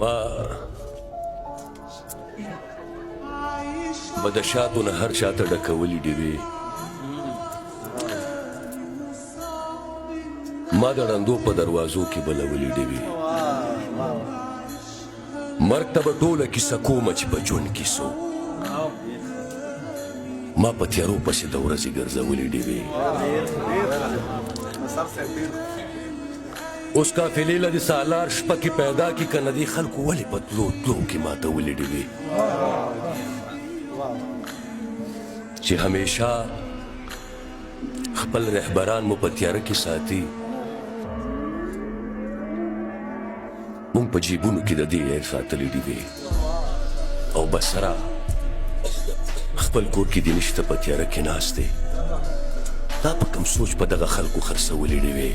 ما به د شاتو نه هر چاته ډکولي ډېوې، ما د ړندو په دروازو کې بلولي ډېوې، مرګ ته به ټوله کیسه کومه چې په ژوند کې سو، ما په تیارو پسې د ورځې ګرځولي ډېوې. اوس قافلې له د سالار شپه کې پیدا کړي که نه دې خلکو ولې په تلو تلو کې ماتولې ډېوې، چې همیشه خپل رهبران مو په تیاره کې ساتي، مونږ په جیبونو کې د دې عیر ساتلې ډېوې، او بسره خپل کور کې دې نشته په تیاره کې ناست دی. دا په کوم سوچ په دغه خلکو خرڅولې ډېوې.